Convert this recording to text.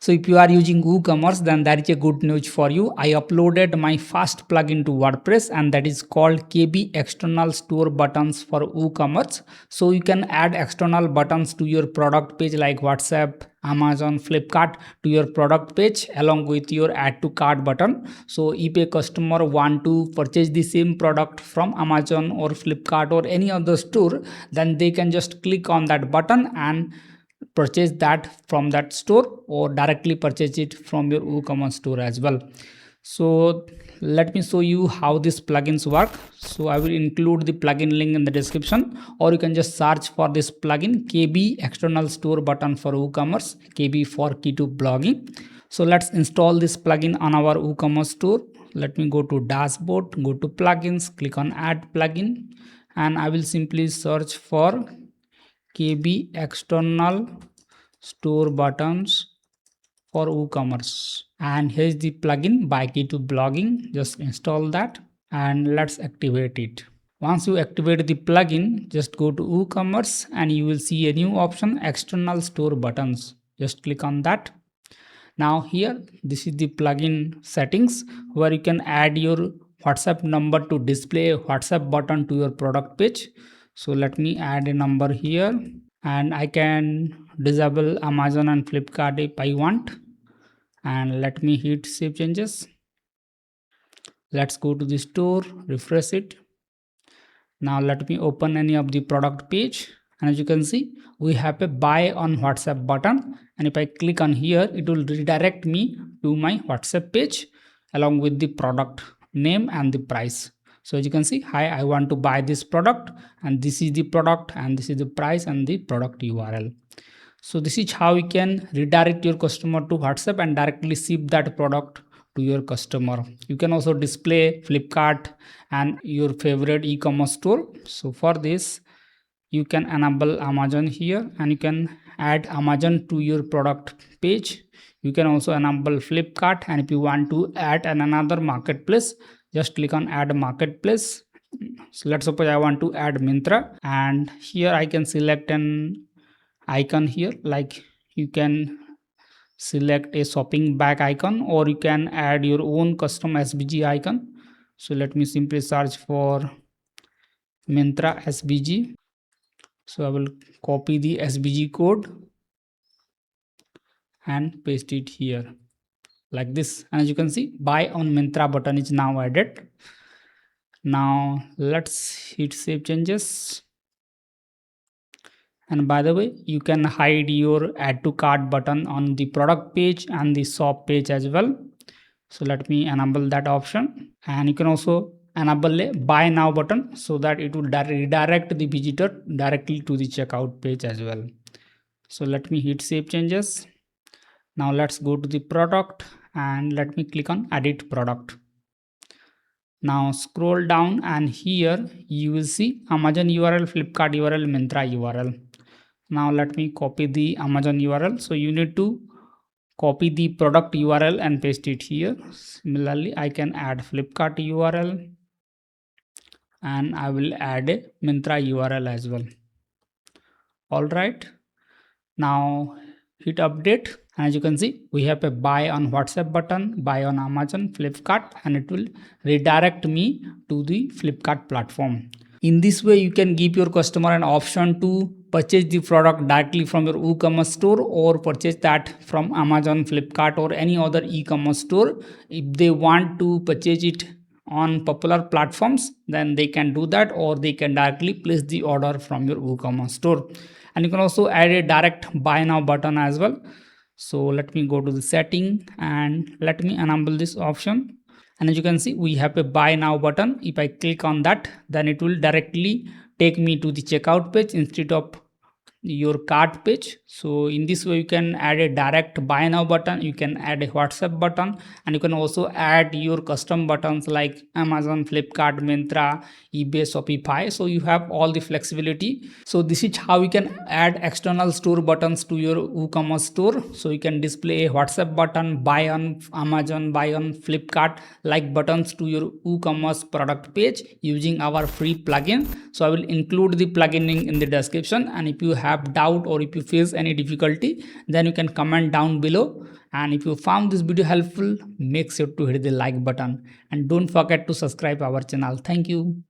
So if you are using WooCommerce, then that is a good news for you. I uploaded my first plugin to WordPress, and that is called KB External Store Buttons for WooCommerce. So you can add external buttons to your product page like WhatsApp, Amazon, Flipkart to your product page along with your add to cart button. So if a customer want to purchase the same product from Amazon or Flipkart or any other store, then they can just click on that button and purchase that from that store, or directly purchase it from your WooCommerce store as well. So let me show you how these plugins work. So I will include the plugin link in the description, or you can just search for this plugin KB external store button for WooCommerce, KB for Key2 blogging. So let's install this plugin on our WooCommerce store. Let me go to dashboard, go to plugins, click on add plugin, and I will simply search for KB external store buttons for WooCommerce, and here's the plugin by Key2 blogging. Just install that and let's activate it. Once you activate the plugin, just go to WooCommerce and you will see a new option, external store buttons. Just click on that. Now here, this is the plugin settings where you can add your WhatsApp number to display a WhatsApp button to your product page. So let me add a number here, and I can disable Amazon and Flipkart if I want, and let me hit save changes. Let's go to the store, refresh it. Now let me open any of the product page, and as you can see, we have a buy on WhatsApp button, and if I click on here, it will redirect me to my WhatsApp page along with the product name and the price. So as you can see, hi, I want to buy this product, and this is the product, and this is the price and the product URL. So this is how you can redirect your customer to WhatsApp and directly ship that product to your customer. You can also display Flipkart and your favorite e-commerce store. So for this, you can enable Amazon here, and you can add Amazon to your product page. You can also enable Flipkart, and if you want to add another marketplace, just click on add marketplace. So let's suppose I want to add Myntra, and here I can select an icon here, like you can select a shopping bag icon, or you can add your own custom SVG icon. So let me simply search for Myntra SVG. So I will copy the SVG code and paste it here like this, and as you can see, buy on Myntra button is now added. Now let's hit save changes. And by the way, you can hide your add to cart button on the product page and the shop page as well. So let me enable that option, and you can also enable a buy now button so that it will redirect the visitor directly to the checkout page as well. So let me hit save changes. Now let's go to the product and let me click on edit product. Now scroll down, and here you will see Amazon URL, Flipkart URL, Myntra URL. Now let me copy the Amazon URL. So you need to copy the product URL and paste it here. Similarly, I can add Flipkart URL, and I will add a Myntra URL as well. All right. Now hit update, and as you can see, we have a buy on WhatsApp button, buy on Amazon, Flipkart, and it will redirect me to the Flipkart platform. In this way, you can give your customer an option to purchase the product directly from your WooCommerce store, or purchase that from Amazon, Flipkart, or any other e-commerce store. If they want to purchase it on popular platforms, then they can do that, or they can directly place the order from your WooCommerce store. And you can also add a direct buy now button as well. So let me go to the setting and let me enable this option. And as you can see, we have a buy now button. If I click on that, then it will directly take me to the checkout page instead of your cart page. So in this way, you can add a direct buy now button, you can add a WhatsApp button, and you can also add your custom buttons like Amazon, Flipkart, Myntra, eBay, Shopify. So you have all the flexibility. So this is how you can add external store buttons to your WooCommerce store. So you can display a WhatsApp button, buy on Amazon, buy on Flipkart, like buttons to your WooCommerce product page using our free plugin. So I will include the plugin link in the description, and if you have doubt or if you face any difficulty, then you can comment down below, And if you found this video helpful, make sure to hit the like button and don't forget to subscribe our channel. Thank you.